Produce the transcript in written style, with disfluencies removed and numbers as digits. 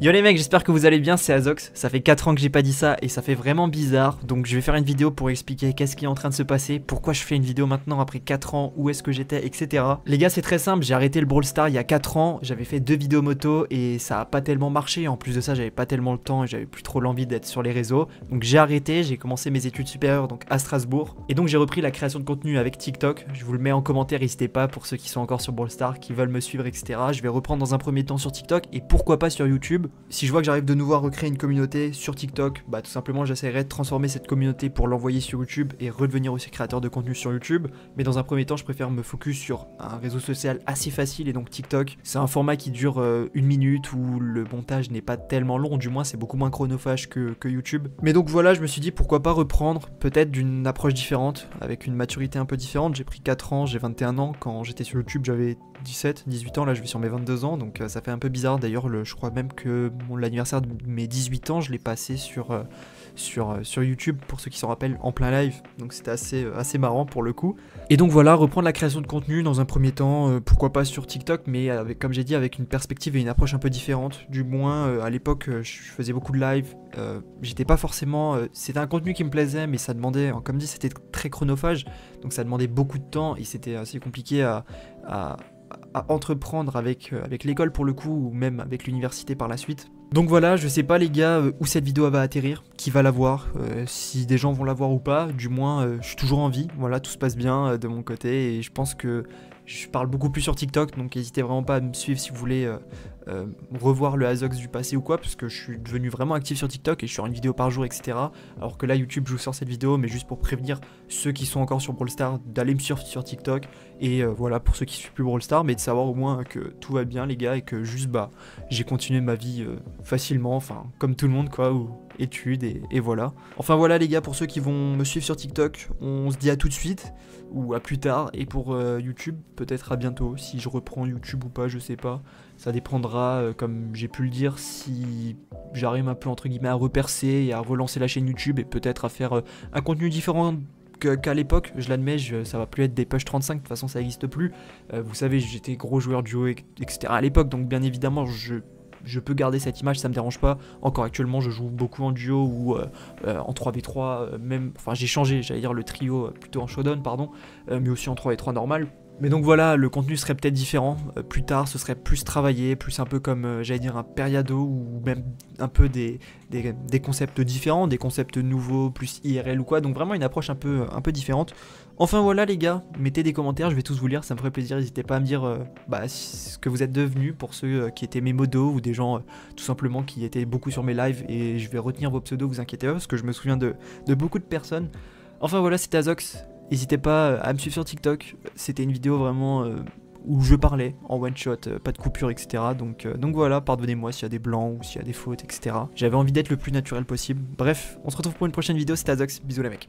Yo les mecs, j'espère que vous allez bien, c'est Azox. Ça fait 4 ans que j'ai pas dit ça et ça fait vraiment bizarre. Donc je vais faire une vidéo pour expliquer qu'est-ce qui est en train de se passer, pourquoi je fais une vidéo maintenant après 4 ans, où est-ce que j'étais, etc. Les gars, c'est très simple, j'ai arrêté le Brawl Stars il y a 4 ans, j'avais fait 2 vidéos moto et ça a pas tellement marché. En plus de ça, j'avais pas tellement le temps et j'avais plus trop l'envie d'être sur les réseaux. Donc j'ai arrêté, j'ai commencé mes études supérieures donc à Strasbourg. Et donc j'ai repris la création de contenu avec TikTok. Je vous le mets en commentaire, n'hésitez pas pour ceux qui sont encore sur Brawl Stars, qui veulent me suivre, etc. Je vais reprendre dans un premier temps sur TikTok et pourquoi pas sur YouTube. Si je vois que j'arrive de nouveau à recréer une communauté sur TikTok, bah tout simplement j'essaierai de transformer cette communauté pour l'envoyer sur YouTube et redevenir aussi créateur de contenu sur YouTube. Mais dans un premier temps, je préfère me focus sur un réseau social assez facile et donc TikTok. C'est un format qui dure 1 minute où le montage n'est pas tellement long, du moins c'est beaucoup moins chronophage que YouTube. Mais donc voilà, je me suis dit pourquoi pas reprendre peut-être d'une approche différente, avec une maturité un peu différente. J'ai pris 4 ans, j'ai 21 ans, quand j'étais sur YouTube j'avais 17, 18 ans, là je vais sur mes 22 ans, donc ça fait un peu bizarre. D'ailleurs je crois même que l'anniversaire de mes 18 ans, je l'ai passé sur YouTube, pour ceux qui s'en rappellent, en plein live, donc c'était assez marrant pour le coup. Et donc voilà, reprendre la création de contenu dans un premier temps, pourquoi pas sur TikTok, mais avec, comme j'ai dit, avec une perspective et une approche un peu différente. Du moins à l'époque je faisais beaucoup de live, j'étais pas forcément, c'était un contenu qui me plaisait, mais ça demandait, comme dit, c'était très chronophage, donc ça demandait beaucoup de temps et c'était assez compliqué à entreprendre avec l'école pour le coup, ou même avec l'université par la suite. Donc voilà, je sais pas les gars où cette vidéo va atterrir, qui va la voir, si des gens vont la voir ou pas, du moins je suis toujours en vie, voilà, tout se passe bien de mon côté et je pense que je parle beaucoup plus sur TikTok, donc n'hésitez vraiment pas à me suivre si vous voulez revoir le Azox du passé ou quoi, parce que je suis devenu vraiment actif sur TikTok et je sors une vidéo par jour, etc. Alors que là, YouTube, je vous sors cette vidéo, mais juste pour prévenir ceux qui sont encore sur Brawl Stars d'aller me suivre sur TikTok. Et voilà, pour ceux qui suivent plus Brawl Stars, mais de savoir au moins que tout va bien, les gars, et que juste, bah, j'ai continué ma vie facilement, enfin, comme tout le monde, quoi, ou études, et voilà. Enfin voilà, les gars, pour ceux qui vont me suivre sur TikTok, on se dit à tout de suite, ou à plus tard, et pour YouTube, peut-être à bientôt, si je reprends YouTube ou pas, je sais pas. Ça dépendra, comme j'ai pu le dire, si j'arrive un peu entre guillemets à repercer et à relancer la chaîne YouTube et peut-être à faire un contenu différent qu'à l'époque. Je l'admets, ça va plus être des push 35, de toute façon ça n'existe plus. Vous savez, j'étais gros joueur duo, etc. à l'époque, donc bien évidemment je peux garder cette image, ça me dérange pas. Encore actuellement, je joue beaucoup en duo ou en 3v3, même, enfin j'ai changé, j'allais dire le trio plutôt en showdown, pardon, mais aussi en 3v3 normal. Mais donc voilà, le contenu serait peut-être différent, plus tard ce serait plus travaillé, plus un peu comme, j'allais dire un Periado, ou même un peu des concepts différents, des concepts nouveaux, plus IRL ou quoi, donc vraiment une approche un peu différente. Enfin voilà les gars, mettez des commentaires, je vais tous vous lire, ça me ferait plaisir, n'hésitez pas à me dire ce que vous êtes devenus, pour ceux qui étaient mes modos, ou des gens tout simplement qui étaient beaucoup sur mes lives, et je vais retenir vos pseudos, vous inquiétez pas, parce que je me souviens de beaucoup de personnes. Enfin voilà, c'était Azox. N'hésitez pas à me suivre sur TikTok, c'était une vidéo vraiment où je parlais en one shot, pas de coupure, etc. Donc voilà, pardonnez-moi s'il y a des blancs ou s'il y a des fautes, etc. J'avais envie d'être le plus naturel possible. Bref, on se retrouve pour une prochaine vidéo, c'était Azox, bisous les mecs.